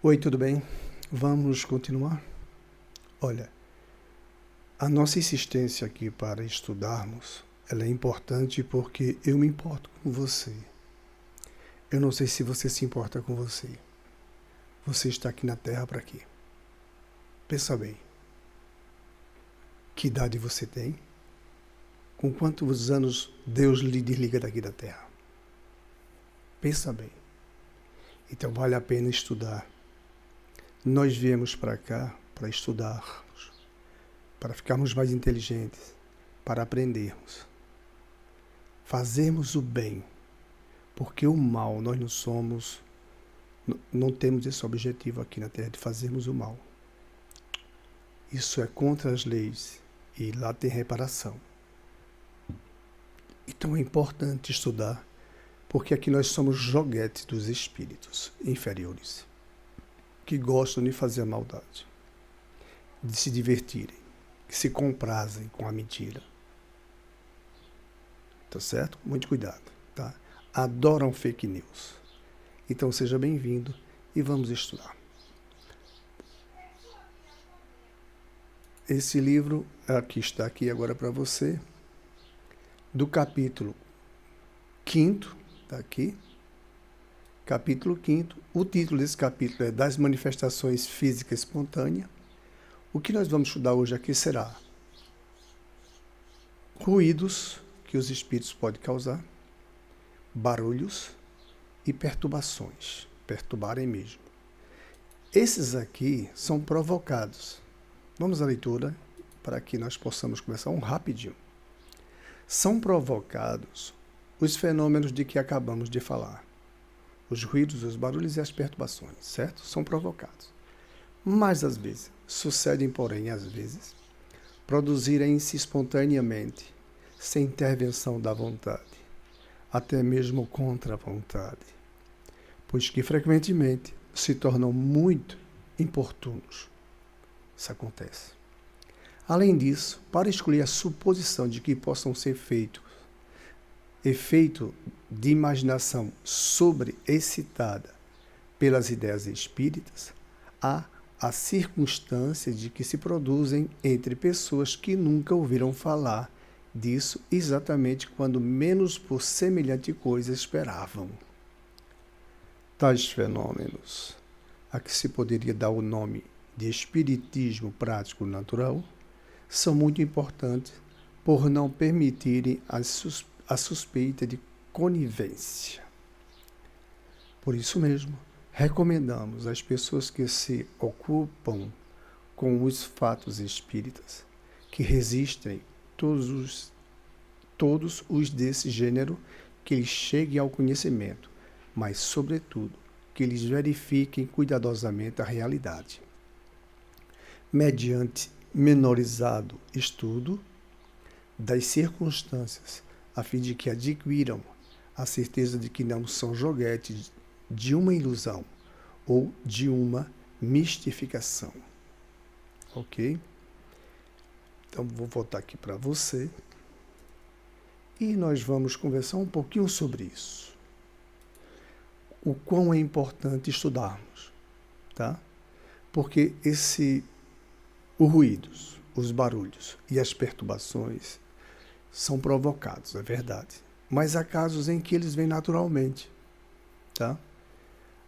Oi, tudo bem? Vamos continuar? Olha, a nossa insistência aqui para estudarmos, ela é importante porque eu me importo com você. Eu não sei se você se importa com você. Você está aqui na Terra para quê? Pensa bem. Que idade você tem? Com quantos anos Deus lhe desliga daqui da Terra? Pensa bem. Então vale a pena estudar. Nós viemos para cá para estudarmos, para ficarmos mais inteligentes, para aprendermos. Fazermos o bem, porque o mal nós não somos, não temos esse objetivo aqui na Terra de fazermos o mal. Isso é contra as leis e lá tem reparação. Então é importante estudar, porque aqui nós somos joguetes dos espíritos inferiores, que gostam de fazer a maldade, de se divertirem, que se comprazem com a mentira. Tá certo? Muito cuidado, tá? Adoram fake news. Então seja bem-vindo e vamos estudar. Esse livro aqui está aqui agora para você, do capítulo 5º, está aqui, capítulo 5º. O título desse capítulo é Das Manifestações Físicas Espontâneas. O que nós vamos estudar hoje aqui será ruídos que os espíritos podem causar, barulhos e perturbações, perturbarem mesmo. Esses aqui são provocados. Vamos à leitura para que nós possamos começar rapidinho. São provocados os fenômenos de que acabamos de falar. Os ruídos, os barulhos e as perturbações, certo? São provocados. Mas às vezes, sucedem, porém, às vezes, produzirem-se espontaneamente, sem intervenção da vontade, até mesmo contra a vontade, pois que frequentemente se tornam muito importunos. Isso acontece. Além disso, para excluir a suposição de que possam ser efeito de imaginação sobreexcitada pelas ideias espíritas, há a circunstância de que se produzem entre pessoas que nunca ouviram falar disso exatamente quando menos por semelhante coisa esperavam. Tais fenômenos, a que se poderia dar o nome de espiritismo prático natural, são muito importantes por não permitirem a suspeita de conivência. Por isso mesmo, recomendamos às pessoas que se ocupam com os fatos espíritas que resistem todos os desse gênero que lhes cheguem ao conhecimento, mas, sobretudo, que lhes verifiquem cuidadosamente a realidade. Mediante menorizado estudo das circunstâncias, a fim de que adquiram a certeza de que não são joguetes de uma ilusão ou de uma mistificação. Ok? Então, vou voltar aqui para você e nós vamos conversar um pouquinho sobre isso. O quão é importante estudarmos, tá? Porque os ruídos, os barulhos e as perturbações são provocados, é verdade. Mas há casos em que eles vêm naturalmente, tá?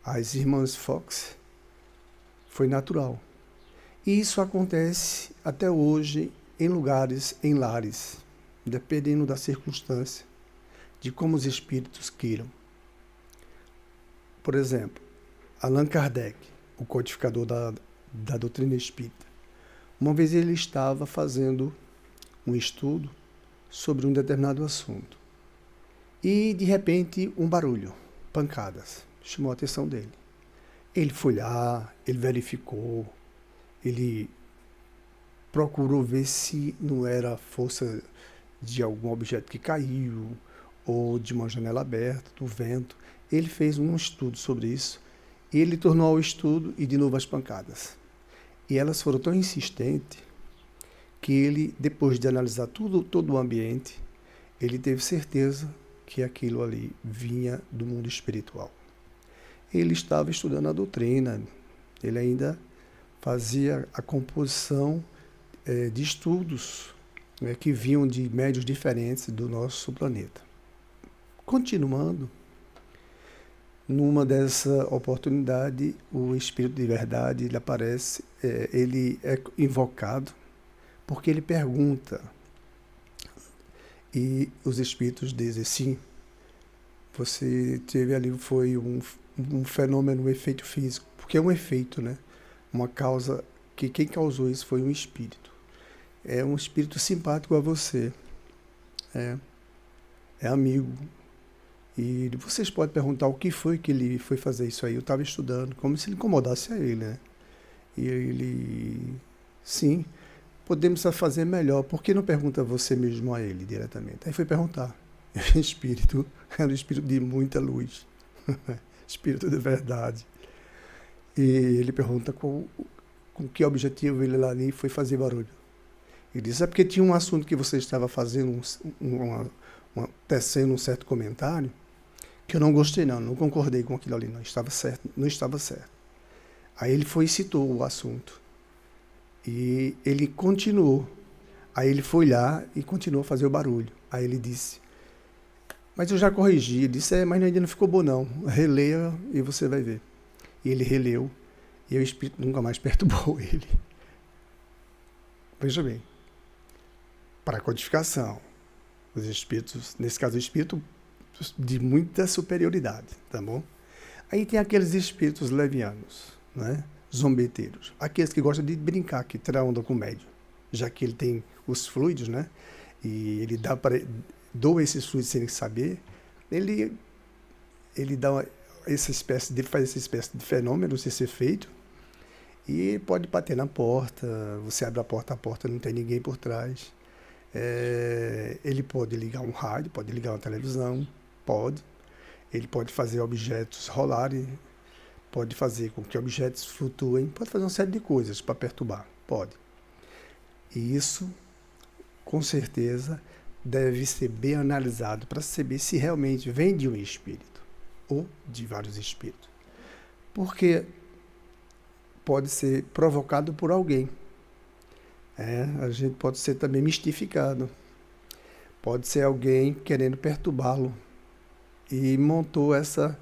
As irmãs Fox foi natural. E isso acontece até hoje em lugares, em lares, dependendo da circunstância, de como os espíritos queiram. Por exemplo, Allan Kardec, o codificador da doutrina espírita. Uma vez ele estava fazendo um estudo sobre um determinado assunto. E, de repente, um barulho, pancadas, chamou a atenção dele. Ele foi lá, ele verificou, ele procurou ver se não era a força de algum objeto que caiu ou de uma janela aberta, do vento. Ele fez um estudo sobre isso. Ele tornou ao estudo e de novo as pancadas. E elas foram tão insistentes que ele, depois de analisar todo o ambiente, ele teve certeza que aquilo ali vinha do mundo espiritual. Ele estava estudando a doutrina, Ele ainda fazia a composição de estudos, né, que vinham de médios diferentes do nosso planeta. Continuando, numa dessa oportunidade, o Espírito de Verdade ele aparece, ele é invocado, porque ele pergunta, e os Espíritos dizem, sim, você teve ali, foi um fenômeno, um efeito físico, porque é um efeito, né? Uma causa, que quem causou isso foi um espírito. É um espírito simpático a você, é amigo. E vocês podem perguntar o que foi que ele foi fazer isso aí. Eu estava estudando, como se ele incomodasse a ele, né? E ele, sim, podemos fazer melhor. Por que não pergunta você mesmo a ele diretamente? Aí foi perguntar. Espírito, era um espírito de muita luz. Espírito de verdade. E ele pergunta com que objetivo ele lá ali foi fazer barulho. Ele disse, é porque tinha um assunto que você estava fazendo, tecendo um certo comentário, que eu não gostei não concordei com aquilo ali, não estava certo. Aí ele foi e citou o assunto. E ele continuou. Aí ele foi lá e continuou a fazer o barulho. Aí ele disse, mas eu já corrigi. Ele disse, mas ainda não ficou bom não. Releia e você vai ver. E ele releu. E o espírito nunca mais perturbou ele. Veja bem. Para a codificação. Os espíritos, nesse caso o espírito de muita superioridade, tá bom? Aí tem aqueles espíritos levianos, né? Zombeteiros. Aqueles que gostam de brincar, que tirar onda com o médium. Já que ele tem os fluidos, né? E ele doa esses fluidos sem saber, ele dá faz essa espécie de fenômeno, esse efeito, e pode bater na porta, você abre a porta não tem ninguém por trás. Ele pode ligar um rádio, pode ligar uma televisão, ele pode fazer objetos rolarem, pode fazer com que objetos flutuem, pode fazer uma série de coisas para perturbar, pode. E isso, com certeza, deve ser bem analisado para saber se realmente vem de um espírito ou de vários espíritos. Porque pode ser provocado por alguém. A gente pode ser também mistificado. Pode ser alguém querendo perturbá-lo e montou essa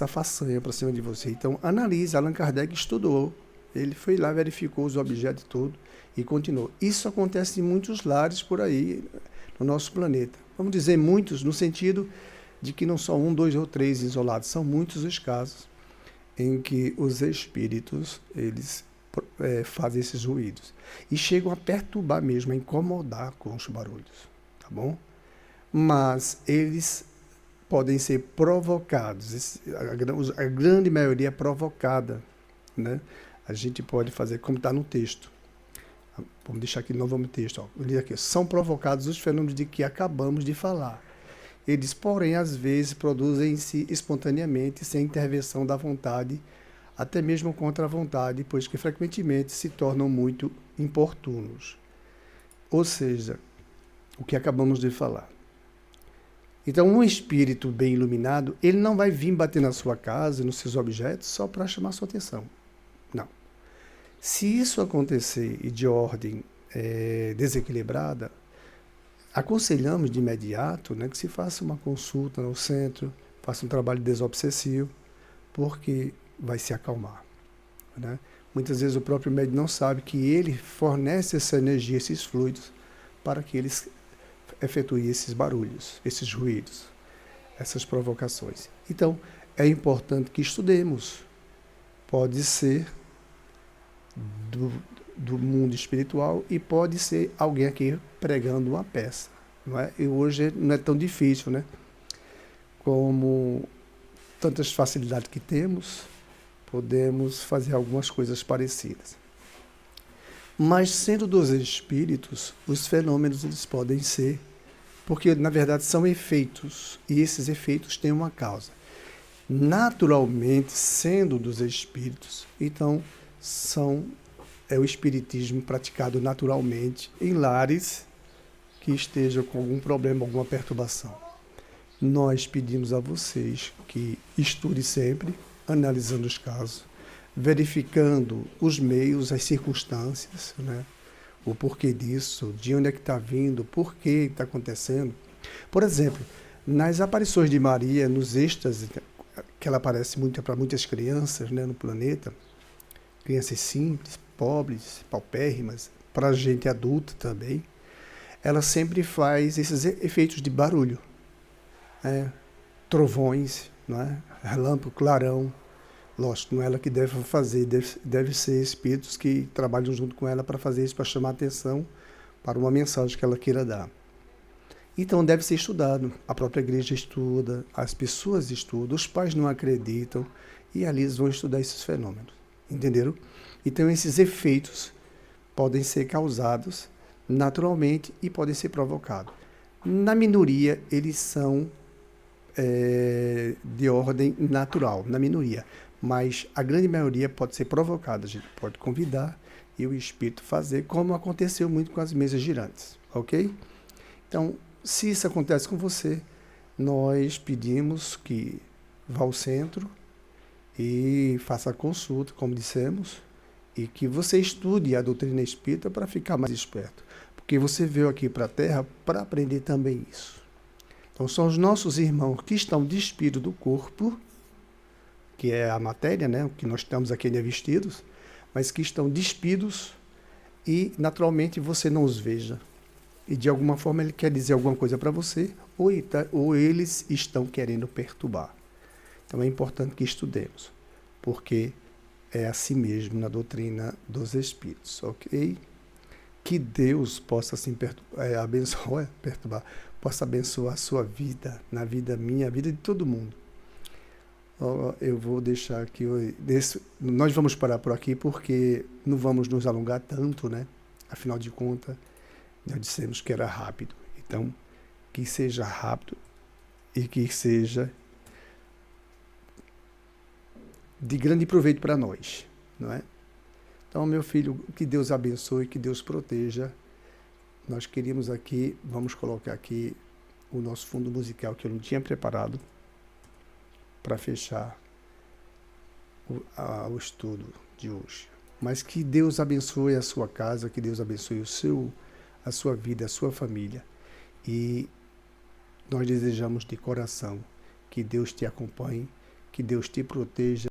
façanha para cima de você. Então, analise. Allan Kardec estudou. Ele foi lá, verificou os objetos e tudo e continuou. Isso acontece em muitos lares por aí no nosso planeta. Vamos dizer muitos, no sentido de que não são 1, 2 ou 3 isolados. São muitos os casos em que os espíritos, eles fazem esses ruídos. E chegam a perturbar mesmo, a incomodar com os barulhos. Tá bom? Mas eles podem ser provocados. A grande maioria é provocada, né? A gente pode fazer como está no texto. Vamos deixar aqui de novo o texto. Aqui, são provocados os fenômenos de que acabamos de falar. Eles, porém, às vezes, produzem-se espontaneamente, sem intervenção da vontade, até mesmo contra a vontade, pois que frequentemente se tornam muito importunos. Ou seja, o que acabamos de falar. Então, um espírito bem iluminado, ele não vai vir bater na sua casa, nos seus objetos, só para chamar sua atenção. Não. Se isso acontecer e de ordem desequilibrada, aconselhamos de imediato, né, que se faça uma consulta no centro, faça um trabalho desobsessivo, porque vai se acalmar. Né? Muitas vezes o próprio médium não sabe que ele fornece essa energia, esses fluidos, para que eles efetuem esses barulhos, esses ruídos, essas provocações. Então, é importante que estudemos. Pode ser do mundo espiritual e pode ser alguém aqui pregando uma peça. Não é? E hoje não é tão difícil, né? Como tantas facilidades que temos, podemos fazer algumas coisas parecidas. Mas sendo dos espíritos, os fenômenos eles podem ser, porque na verdade são efeitos, e esses efeitos têm uma causa. Naturalmente, sendo dos espíritos, então é o espiritismo praticado naturalmente em lares que estejam com algum problema, alguma perturbação. Nós pedimos a vocês que estude sempre, analisando os casos, verificando os meios, as circunstâncias, né? O porquê disso, de onde é que está vindo, por que está acontecendo. Por exemplo, nas aparições de Maria, nos êxtases, que ela aparece muito para muitas crianças, né, no planeta, crianças simples, pobres, paupérrimas, para a gente adulta também, ela sempre faz esses efeitos de barulho, né? Trovões, né? Relâmpago, clarão. Lógico, não é ela que deve fazer, deve ser espíritos que trabalham junto com ela para fazer isso, para chamar a atenção para uma mensagem que ela queira dar. Então deve ser estudado. A própria igreja estuda, as pessoas estudam, os pais não acreditam e ali eles vão estudar esses fenômenos. Entenderam? Então esses efeitos podem ser causados naturalmente e podem ser provocados. Na minoria, eles são de ordem natural, na minoria. Mas a grande maioria pode ser provocada. A gente pode convidar e o espírito fazer, como aconteceu muito com as mesas girantes. Ok? Então, se isso acontece com você, nós pedimos que vá ao centro e faça a consulta, como dissemos, e que você estude a doutrina espírita para ficar mais esperto. Porque você veio aqui para a Terra para aprender também isso. Então, são os nossos irmãos que estão despidos do corpo, que é a matéria, né, o que nós estamos aqui vestidos, mas que estão despidos e, naturalmente, você não os veja. E, de alguma forma, ele quer dizer alguma coisa para você, ou eles estão querendo perturbar. Então, é importante que estudemos, porque é assim mesmo na doutrina dos Espíritos, ok? Que Deus possa assim perturbar, possa abençoar a sua vida, na vida minha, a vida de todo mundo. Eu vou deixar aqui, nós vamos parar por aqui porque não vamos nos alongar tanto, né? Afinal de contas, nós dissemos que era rápido. Então, que seja rápido e que seja de grande proveito para nós, não é? Então, meu filho, que Deus abençoe, que Deus proteja. Nós queríamos aqui, vamos colocar aqui o nosso fundo musical que eu não tinha preparado para fechar o estudo de hoje. Mas que Deus abençoe a sua casa, que Deus abençoe a sua vida, a sua família. E nós desejamos de coração que Deus te acompanhe, que Deus te proteja